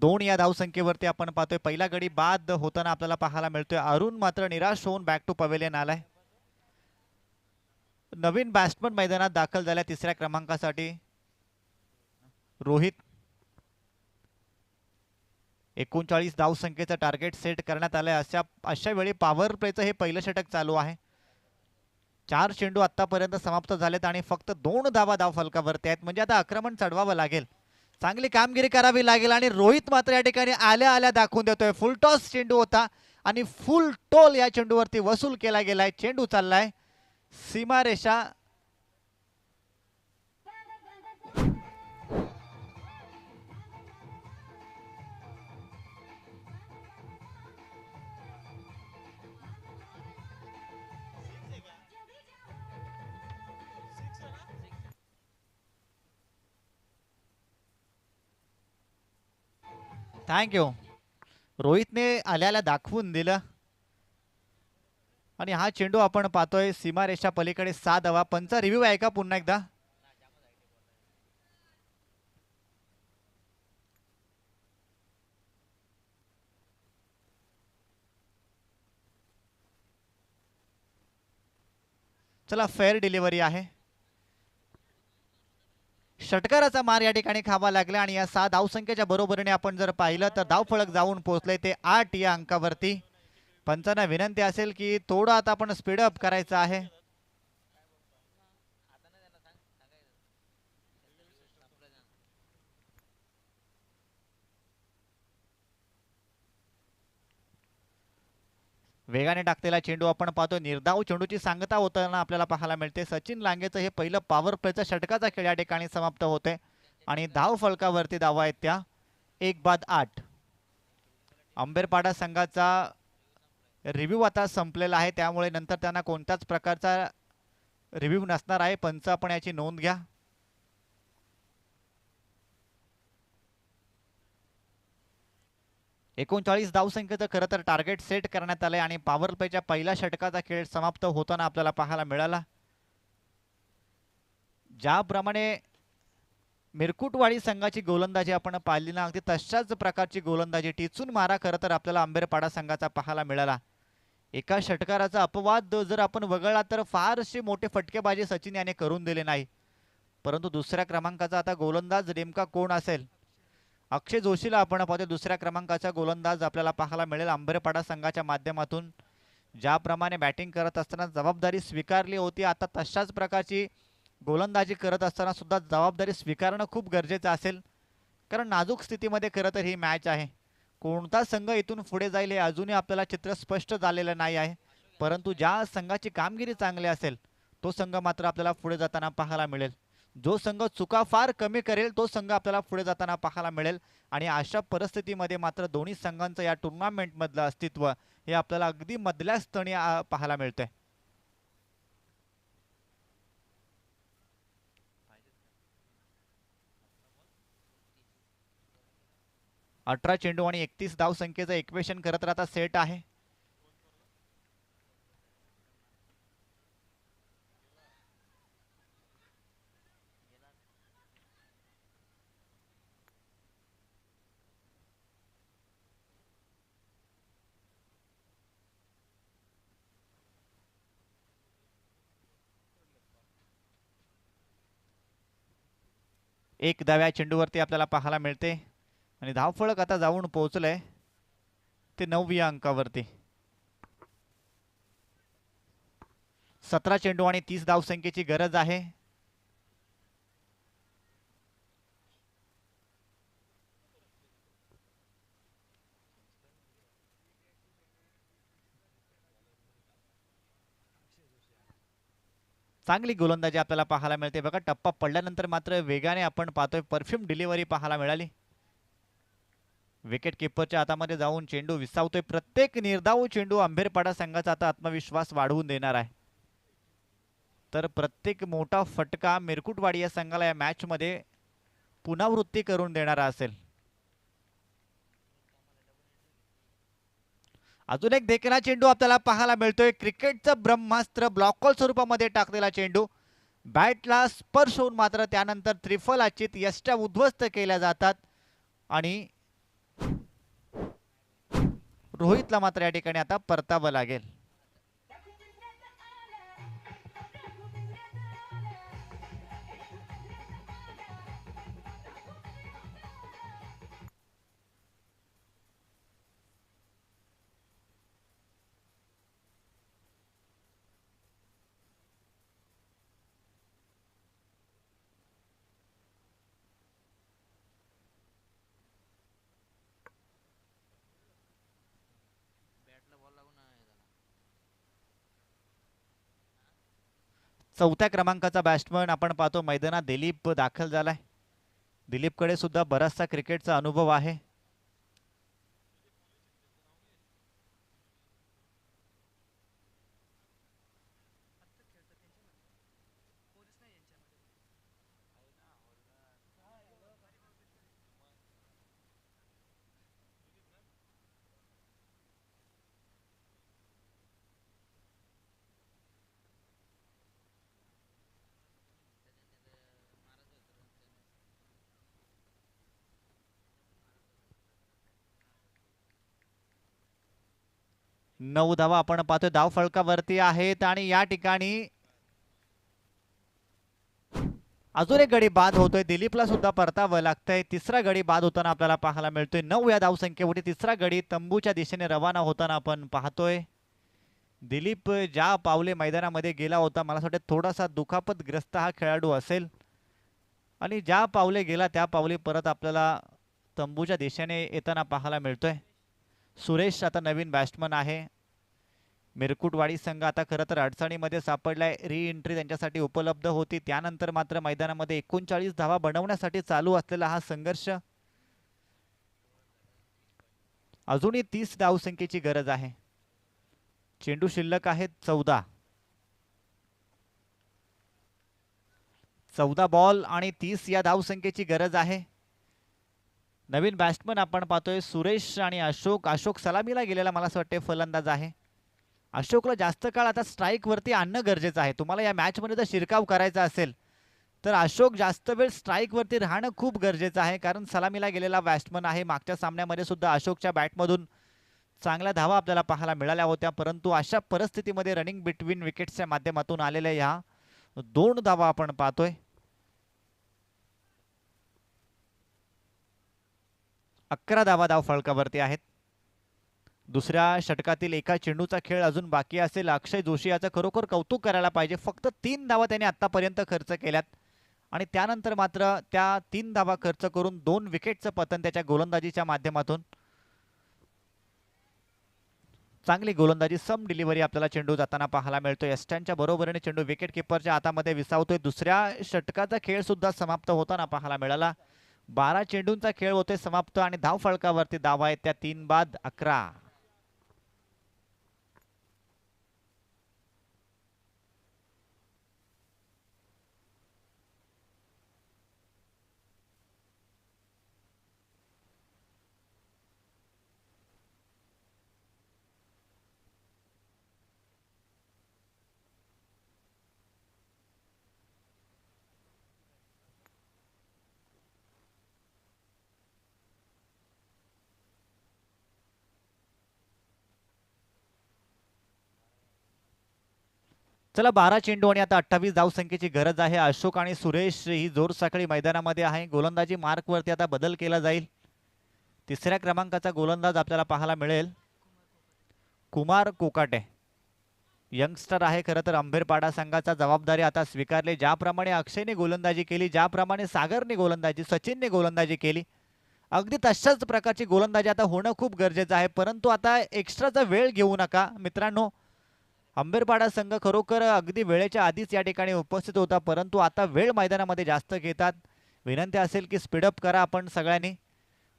दोन या धावसंख्येवरती आपण पाहतोय पहिला गडी बाद होताना आपल्याला पाहायला मिळतोय. अरुण मात्र निराश होऊन बॅक टू पवेलियन आलाय. नवीन बॅट्समन मैदानात दाखल झाल्या तिसऱ्या क्रमांकासाठी रोहित. 39 धावसंख्येचं टार्गेट सेट करण्यात आलंय. अशा वेळी पॉवर प्लेचं हे पहिलं षटक चालू आहे. 4 चेंडू आतापर्यंत समाप्त झालेत आणि फक्त 2 धावा धाव फलकावरती आहेत, म्हणजे आता आक्रमण चढवावं लागेल, चांगली कामगिरी करावी लागेल. आणि रोहित मात्र या ठिकाणी आल्या आल्या दाखवून देतोय. फुलटॉस चेंडू होता आणि फुल टोल या चेंडूवरती वसूल केला गेलाय. चेंडू चाललाय सीमारेषा. थँक्यू. रोहितने आल्याला दाखवून दिलं आणि हा चेंडू आपण पाहतोय सीमारेषा पलीकडे 6 धावा. पंचा रिव्ह्यू आहे का पुन्हा एकदा? चला, फेअर डिलिव्हरी आहे. षटकाराचा मार या ठिकाणी खावा लागला आणि या 6 धावसंख्येच्या बरोबरीने आपण जर पाहिलं तर धावफलक जाऊन पोहोचले ते 8 या अंकावरती. पंचांना विनंती असेल की थोडं आता आपण स्पीडअप करायचं आहे. वेगाने टाकलेला चेंडू आपण पाहतो. निर्धाव चेंडूची सांगता होताना आपल्याला पाहायला मिळते. सचिन लांगेचं हे पहिलं पॉवर प्लेचा षटकाचा खेळ या ठिकाणी समाप्त होते आणि धाव फलकावरती धावा आहेत त्या 1-8. अंबेरपाडा संघाचा रिव्ह्यू आता संपलेला आहे, त्यामुळे नंतर त्यांना कोणत्याच प्रकारचा रिव्ह्यू नसणार आहे. पंच आपण याची नोंद घ्या. 39 धावसंख्येचं खरं तर टार्गेट सेट करण्यात आलंय आणि पॉवर प्लेच्या पहिल्या षटकाचा खेळ समाप्त होताना आपल्याला पाहायला मिळाला. ज्याप्रमाणे मिरकुटवाडी संघाची गोलंदाजी आपण पाहिली ना, अगदी तशाच प्रकारची गोलंदाजी टिचून मारा खरं तर आपल्याला अंबेरपाडा संघाचा पाहायला मिळाला. एका षटकाराचा अपवाद जर आपण वगळला तर फारशी मोठे फटकेबाजी सचिन याने करून दिले नाही. परंतु दुसऱ्या क्रमांकाचा आता गोलंदाज नेमका कोण असेल? अक्षय जोशीला आपण पाहतो दुसऱ्या क्रमांकाचा गोलंदाज आपल्याला पाहायला मिळेल अंबेरपाडा संघाच्या माध्यमातून. ज्याप्रमाणे बॅटिंग करत असताना जबाबदारी स्वीकारली होती, आता तशाच प्रकारची गोलंदाजी करत असताना सुद्धा जबाबदारी स्वीकारणं खूप गरजेचं असेल. कारण नाजूक स्थितीमध्ये खरं तर ही मॅच आहे. कोणता संघ इथून पुढे जाईल हे अजूनही आपल्याला चित्र स्पष्ट झालेलं नाही आहे. परंतु ज्या संघाची कामगिरी चांगली असेल तो संघ मात्र आपल्याला पुढे जाताना पाहायला मिळेल. जो संघ चुका फार कमी करेल तो संघ आपल्याला पुढे जाताना पाहायला मिळेल. आणि अशा परिस्थितीमध्ये मात्र दोन्ही संघांचं या टुर्नामेंटमधलं अस्तित्व हे आपल्याला अगदी मधल्या स्थळी पाहायला मिळतंय. 18 चेंडू आणि 31 धावसंख्येचं इक्वेशन खरं तर आता सेट आहे. एक धाव्या चेंडूवरती आपल्याला पाहायला मिळते आणि धावफलक आता जाऊन पोहोचलंय ते 9 अंकावरती. 17 चेंडू आणि 30 धावसंख्येची गरज आहे. चांगली गोलंदाजी आपल्याला पाहायला मिळते बघा. टप्पा पडल्यानंतर मात्र वेगाने आपण पाहतोय परफ्यूम डिलिव्हरी पाहायला मिळाली. विकेट किपरच्या हातामध्ये जाऊन चेंडू विसावतोय. प्रत्येक निर्धाव चेंडू अंबेरपाडा संघाचा आता आत्मविश्वास वाढवून देणार आहे. तर प्रत्येक मोठा फटका मिरकुटवाडी या संघाला या मॅच मध्ये पुनरावृत्ती करून देणारा असेल. अजून एक देखणा चेंडू आपल्याला पाहायला मिळतोय. क्रिकेटचं ब्रह्मास्त्र ब्लॉकॉल स्वरूपामध्ये टाकलेला चेंडू बॅटला स्पर्श होऊन मात्र त्यानंतर त्रिफलाचित यष्ट्या उद्ध्वस्त केल्या जातात आणि रोहितला मात्र या ठिकाणी आता परतावं लागेल. चौथ्या क्रमांकाचा बॅट्समन आपण पाहतो मैदानात दिलीप दाखल झालाय. दिलीपकडे सुद्धा बराचसा क्रिकेटचा अनुभव आहे. नऊ धावा आपण पाहतोय धाव फलकावरती आहेत आणि या ठिकाणी अजून एक गडी बाद होतोय. दिलीपला सुद्धा परतावं लागतंय. तिसरा गडी बाद होताना आपल्याला पाहायला मिळतोय. 9 या धावसंख्येवरती तिसरा गडी तंबूच्या दिशेने रवाना होताना आपण पाहतोय. दिलीप ज्या पावले मैदानामध्ये गेला होता मला असं वाटतं थोडासा दुखापतग्रस्त हा खेळाडू असेल आणि ज्या पावले गेला त्या पावली परत आपल्याला तंबूच्या दिशेने येताना पाहायला मिळतोय. सुरेश आता नवीन बॅट्समन आहे. मिरकुटवाडी संघ आता खरं तर अडचणीमध्ये सापडलाय. री एंट्री त्यांच्यासाठी उपलब्ध होती. त्यानंतर मात्र मैदानामध्ये 39 धावा बनवण्यासाठी चालू असलेला हा संघर्ष अजूनही 30 धावसंख्येची गरज आहे. चेंडू शिल्लक आहेत 14. 14 बॉल आणि 30 या धावसंख्येची गरज आहे. नवीन बॅट्समन आपण पाहतोय सुरेश आणि अशोक. अशोक सलामीला गेलेला मला असं वाटतं फलंदाज आहे. अशोकला जास्त काळ आता स्ट्राईक वरती आणणं गरजेचं आहे. तुम्हाला या मॅच मध्ये जर शिरकाव करायचा असेल तर अशोक जास्त वेळ स्ट्राईक वरती राहणं खूप गरजेचं आहे कारण सलामीला गेलेला बॅट्समन आहे. मागच्या सामन्यामध्ये सुद्धा अशोकच्या बॅटमधून चांगल्या धावा आपल्याला पाहायला मिळाल्या होत्या परंतु अशा परिस्थितीमध्ये रनिंग बिटवीन विकेट्सच्या माध्यमातून आलेल्या ह्या 2 धावा आपण पाहतोय. 11 धावा धाव फलकावरती आहेत. दुसऱ्या षटकातील एका चेंडूचा खेळ अजून बाकी असेल. अक्षय जोशी याचं खरोखर कौतुक करायला पाहिजे. फक्त 3 धावा त्याने आतापर्यंत खर्च केल्यात आणि त्यानंतर मात्र त्या 3 धावा खर्च करून 2 विकेटचं पतन त्याच्या गोलंदाजीच्या माध्यमातून. चांगली गोलंदाजी सम डिलिव्हरी आपल्याला चेंडू जाताना पाहायला मिळतोय. एस्टनच्या बरोबरीने चेंडू विकेट किपरच्या हातामध्ये विसावतोय. दुसऱ्या षटकाचा खेळ सुद्धा समाप्त होताना पाहायला मिळाला. 12 चेंडूंचा खेळ होतोय समाप्त आणि धाव फलकावरती धावा आहेत त्या 3 बाद 11. चला 12 चेंडू आणि आता 28 धावसंख्येची गरज आहे. अशोक आणि सुरेश ही जोर साखळी मैदानामध्ये आहे. गोलंदाजी मार्कवरती आता बदल केला जाईल. तिसऱ्या क्रमांकाचा गोलंदाज आपल्याला पाहायला मिळेल कुमार कोकाटे. यंगस्टर आहे खरं तर. अंबेरपाडा संघाचा जबाबदारी आता स्वीकारली. ज्याप्रमाणे अक्षयने गोलंदाजी केली, ज्याप्रमाणे सागरने गोलंदाजी, सचिनने गोलंदाजी केली, अगदी तशाच प्रकारची गोलंदाजी आता होणं खूप गरजेचं आहे. परंतु आता एक्स्ट्राचा वेळ घेऊ नका मित्रांनो. अंबेरपाडा संघ खरोखर अगदी वेळेच्या आधीच या ठिकाणी उपस्थित होता परंतु आता वेळ मैदानामध्ये जास्त घेतात. विनंती असेल की स्पीडअप करा आपण सगळ्यांनी.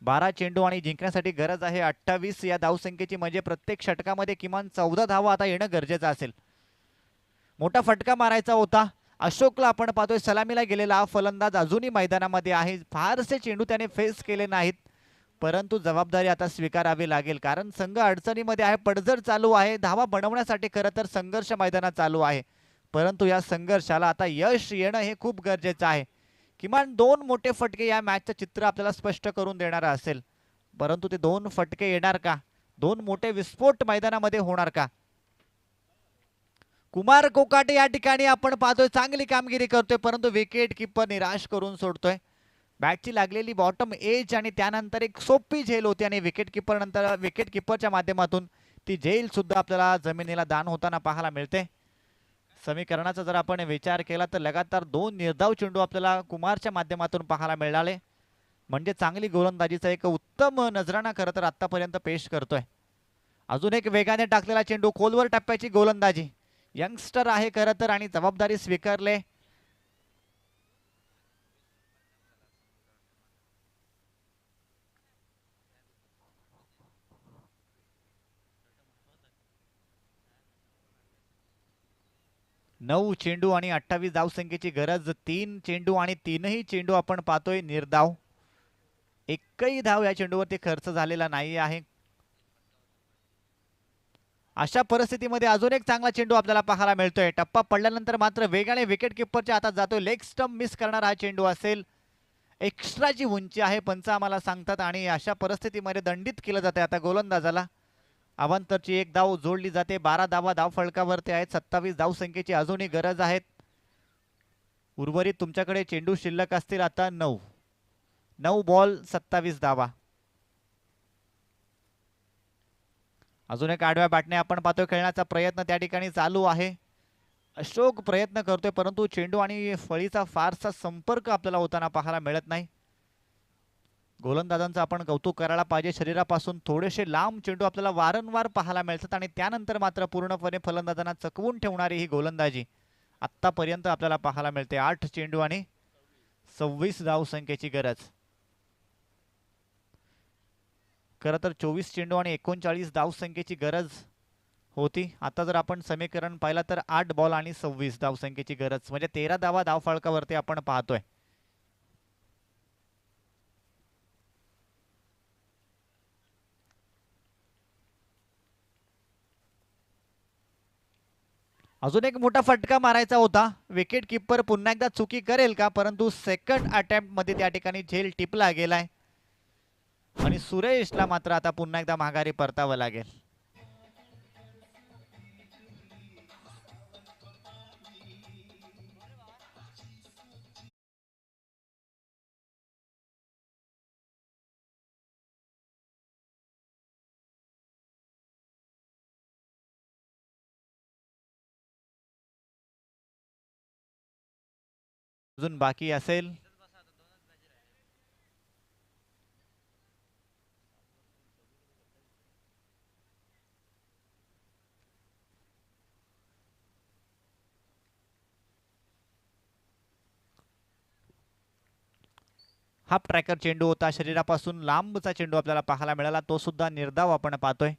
12 चेंडू आणि जिंकण्यासाठी गरज आहे 28 या धावसंख्येची. म्हणजे प्रत्येक षटकामध्ये किमान 14 धावा आता येणं गरजेचं असेल. मोठा फटका मारायचा होता. अशोकला आपण पाहतोय सलामीला गेलेला हा फलंदाज अजूनही मैदानामध्ये आहे. फारसे चेंडू त्याने फेस केले नाहीत परंतु जबाबदारी आता स्वीकारावी लागेल कारण संघ अडचणीमध्ये आहे. पडझड चालू आहे. धावा बनवण्यासाठी खरं तर संघर्ष मैदानात चालू आहे परंतु या संघर्षाला आता यश येणं हे खूप गरजेचं आहे. किमान 2 मोठे फटके या मॅचचं चित्र आपल्याला स्पष्ट करून देणारा असेल परंतु ते 2 फटके येणार का? 2 मोठे विस्फोट मैदानामध्ये होणार का? कुमार कोकाटे या ठिकाणी आपण पाहतोय चांगली कामगिरी करतोय परंतु विकेट किपर निराश करून सोडतोय. बॅटची लागलेली बॉटम एज आणि त्यानंतर एक सोपी झेल होती आणि विकेट किपरच्या माध्यमातून ती झेल सुद्धा आपल्याला जमिनीला दान होताना पाहायला मिळते. समीकरणाचा जर आपण विचार केला तर लगातार 2 निर्धाव चेंडू आपल्याला कुमारच्या माध्यमातून पाहायला मिळाले. म्हणजे चांगली गोलंदाजीचा एक उत्तम नजराणा खरं तर आतापर्यंत पेश करतोय. अजून एक वेगाने टाकलेला चेंडू खोलवर टप्प्याची गोलंदाजी. यंगस्टर आहे खरं तर आणि जबाबदारी स्वीकारले. नऊ चेंडू आणि 28 धावसंख्येची गरज. 3 चेंडू आणि तीनही चेंडू आपण पाहतोय निर्धाव. एकही धाव या चेंडूवरती खर्च झालेला नाही आहे. अशा परिस्थितीमध्ये अजून एक चांगला चेंडू आपल्याला पाहायला मिळतोय. टप्पा पडल्यानंतर मात्र वेगाने विकेट किपरच्या हातात जातोय. लेग स्टंप मिस करणारा हा चेंडू असेल. एक्स्ट्राची उंची आहे पंच आम्हाला सांगतात आणि अशा परिस्थितीमध्ये दंडित केलं जाते आता गोलंदाजाला. अवांतरची एक धाव जोडली जाते. 12 धावा धाव फलकावरती आहेत. 27 धावसंख्येची अजूनही गरज आहे. उर्वरित तुमच्याकडे चेंडू शिल्लक असतील आता 9. 9 बॉल 27 धावा. अजून एक आडव्या बॅटने आपण पाहतोय खेळण्याचा प्रयत्न त्या ठिकाणी चालू आहे. अशोक प्रयत्न करतोय परंतु चेंडू आणि फळीचा फारसा संपर्क आपल्याला होताना पाहायला मिळत नाही. गोलंदाजांचं आपण कौतुक करायला पाहिजे. शरीरापासून थोडेसे लांब चेंडू आपल्याला वारंवार पाहायला मिळतात आणि त्यानंतर मात्र पूर्णपणे फलंदाजांना चकवून ठेवणारी ही गोलंदाजी आत्तापर्यंत आपल्याला पाहायला मिळते. 8 चेंडू आणि 26 धावसंख्येची गरज. खरं तर 24 चेंडू आणि 39 धावसंख्येची गरज होती. आता जर आपण समीकरण पाहिलं तर 8 बॉल आणि 26 धावसंख्येची गरज म्हणजे 13 धावा धाव फळकावरती आपण पाहतोय. अजून एक मोठा फटका मारायचा होता. विकेट किपर पुन्हा एकदा चुकी करेल का, परंतु सेकंड अटेम्प्ट मध्ये त्या ठिकाणी झेल टिपला गेलाय आणि सुरेशला मात्र आता पुन्हा एकदा माघारी परतावं लागेल. अजून बाकी असेल हा ट्रॅकर चेंडू होता. शरीरापासून लांबचा चेंडू आपल्याला पाहायला मिळाला. तो सुद्धा निर्धाव आपण पाहतोय.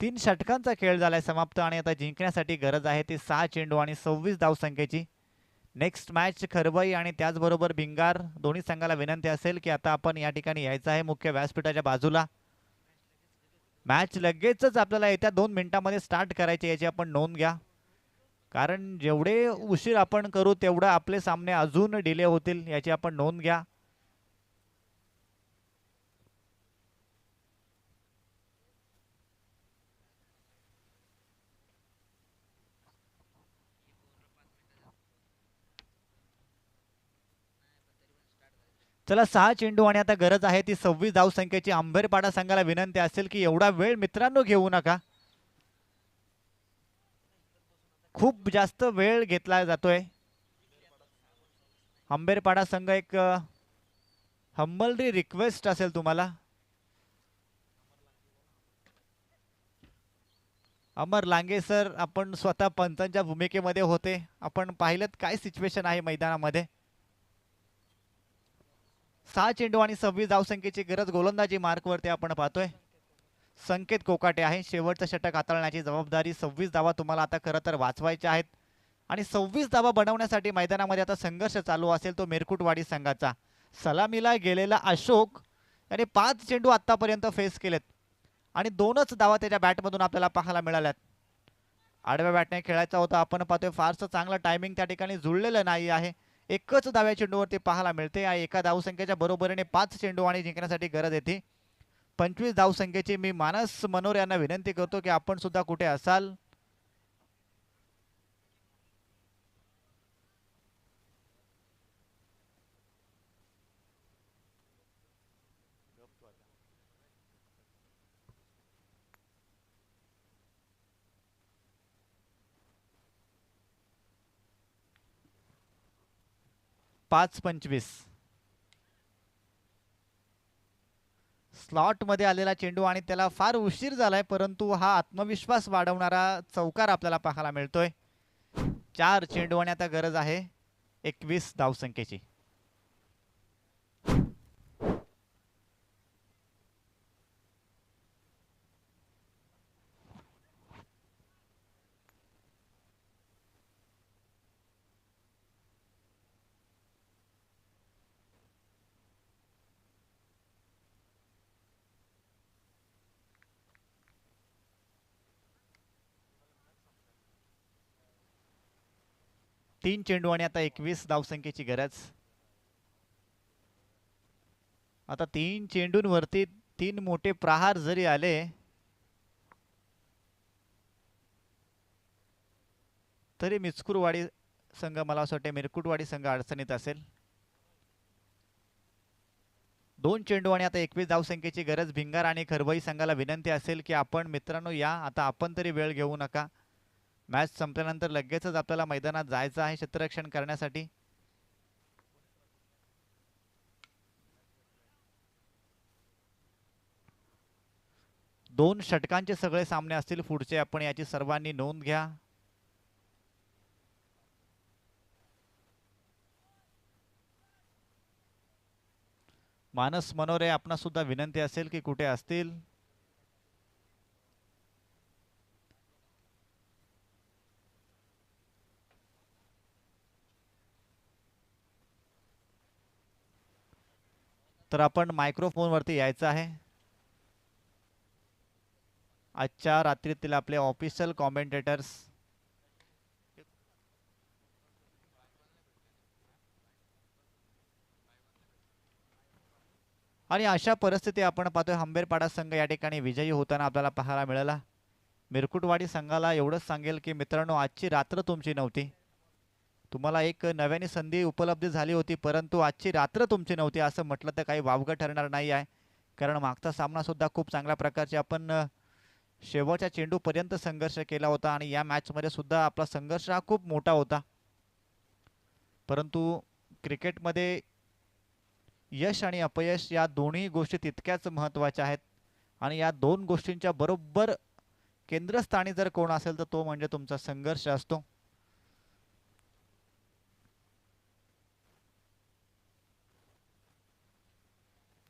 3 षटकांचा खेळ झालाय समाप्त आणि आता जिंकण्यासाठी गरज आहे ती 6 चेंडू आणि 26 धावसंख्येची. नेक्स्ट मॅच खरबई आणि त्याचबरोबर भिंगार दोन्ही संघाला विनंती असेल की आता आपण या ठिकाणी यायचं आहे मुख्य व्यासपीठाच्या बाजूला. मॅच लगेचच आपल्याला येत्या 2 मिनिटांमध्ये स्टार्ट करायची याची आपण नोंद घ्या. कारण जेवढे उशीर आपण करू तेवढं आपले सामने अजून डिले होतील याची आपण नोंद घ्या. चला 6 चेंडू आणि आता गरज आहे ती 26 धावसंख्येची. अंबेरपाडा संघाला विनंती असेल की एवढा वेळ मित्रांनो घेऊ नका. खूप जास्त वेळ घेतला जातोय. अंबेरपाडा संघ एक हंबलली रिक्वेस्ट असेल तुम्हाला. अमर लांगे सर आपण स्वतः पंचांच्या भूमिकेमध्ये होते. आपण पाहिलं काय सिच्युएशन आहे मैदानामध्ये. 6 चेंडू आणि 26 धावसंख्येची गरज गोलंदाजी मार्कवरती आपण पाहतोय. संकेत कोकाटे आहे. शेवटचं षटक हाताळण्याची जबाबदारी. 26 धावा तुम्हाला आता खरं तर वाचवायच्या आहेत आणि 26 धावा बनवण्यासाठी मैदानामध्ये आता संघर्ष चालू असेल तो मिरकुटवाडी संघाचा. सलामीला गेलेला अशोक याने 5 चेंडू आतापर्यंत फेस केलेत आणि 2च धावा त्याच्या बॅटमधून आपल्याला पाहायला मिळाल्यात. आडव्या बॅटने खेळायचा होता आपण पाहतोय. फारसं चांगलं टायमिंग त्या ठिकाणी जुळलेलं नाही आहे. एकच धाव्या चेंडूवरती पाहायला मिळते. या एका धावसंख्येच्या बरोबरीने 5 चेंडू आणि जिंकण्यासाठी गरज येते 25 धावसंख्येची. मी मानस मनोर यांना विनंती करतो की आपण सुद्धा कुठे असाल पाच 25 स्लॉटमध्ये आलेला चेंडू आणि त्याला फार उशीर झालाय, परंतु हा आत्मविश्वास वाढवणारा चौकार आपल्याला पाहायला मिळतोय. 4 चेंडू आणि आता गरज आहे 21 धावसंख्येची. तीन चेंडू आणि आता 21 धावसंख्येची गरज. आता 3 चेंडूंवरती 3 मोठे प्रहार जरी आले तरी मिचकुरवाडी संघ, मला असं वाटते मिरकुटवाडी संघ अडचणीत असेल. 2 चेंडू आणि आता 21 धावसंख्येची गरज. भिंगार आणि खरबई संघाला विनंती असेल की आपण मित्रांनो या, आता आपण तरी वेळ घेऊ नका. मॅच संपल्यानंतर लगेचच आपल्याला मैदानात जायचं आहे क्षेत्ररक्षण करण्यासाठी. दोन षटकांचे सगळे सामने असतील पुढचे, आपण याची सर्वांनी नोंद घ्या. मानस मनोरे, आपणास सुद्धा विनंती असेल की कुठे असतील. तर आपण मायक्रोफोन वरती यायचं आहे. आजच्या रात्रीतील आपले ऑफिशियल कॉमेंटेटर्स आणि अशा परिस्थिती आपण पाहतोय. हंबेरपाडा संघ या ठिकाणी विजयी होताना आपल्याला पाहायला मिळाला. मिरकुटवाडी संघाला एवढंच सांगेल की मित्रांनो, आजची रात्र तुमची नव्हती. तुम्हाला एक नव्याने संधी उपलब्ध झाली होती, परंतु आजची रात्र तुमची नव्हती असं म्हटलं तर काही वावगं ठरणार नाही आहे. कारण मागचा सामना सुद्धा खूप चांगल्या प्रकारचे आपण शेवटच्या चेंडूपर्यंत संघर्ष केला होता आणि या मॅचमध्ये सुद्धा आपला संघर्ष हा खूप मोठा होता. परंतु क्रिकेटमध्ये यश आणि अपयश या दोन्ही गोष्टी तितक्याच महत्त्वाच्या आहेत आणि या दोन गोष्टींच्या बरोबर केंद्रस्थानी जर कोण असेल तर तो म्हणजे तुमचा संघर्ष असतो.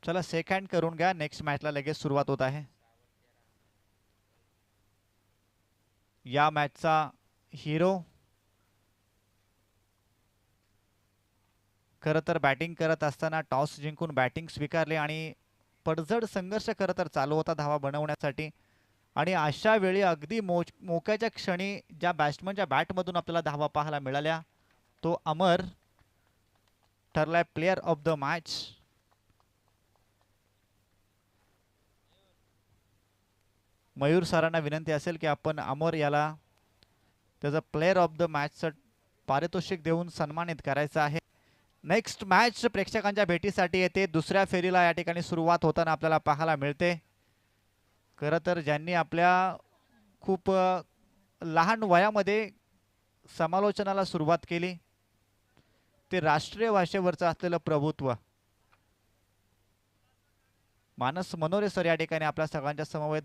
चला सेक हँड करून घ्या, नेक्स्ट मॅचला लगेच सुरुवात होत आहे. या मॅचचा हिरो खरं तर बॅटिंग करत असताना टॉस जिंकून बॅटिंग स्वीकारले आणि पडझड संघर्ष खरं तर चालू होता धावा बनवण्यासाठी. आणि अशा वेळी अगदी मोक्याच्या क्षणी ज्या बॅट्समनच्या बॅटमधून आपल्याला धावा पाहायला मिळाल्या तो अमर ठरलाय player of the match. Mayur सरांना विनंती असेल की आपण अमर याला त्याचं प्लेयर ऑफ द मॅचचं पारितोषिक देऊन सन्मानित करायचं आहे. नेक्स्ट मॅच प्रेक्षकांच्या भेटीसाठी येते. दुसऱ्या फेरीला या ठिकाणी सुरुवात होताना आपल्याला पाहायला मिळते. खरं तर ज्यांनी आपल्या खूप लहान वयामध्ये समालोचनाला सुरुवात केली ते राष्ट्रीय भाषेवरचं असलेलं प्रभुत्व मानस मनोरे सर या ठिकाणी आपल्या सगळ्यांच्या समवेत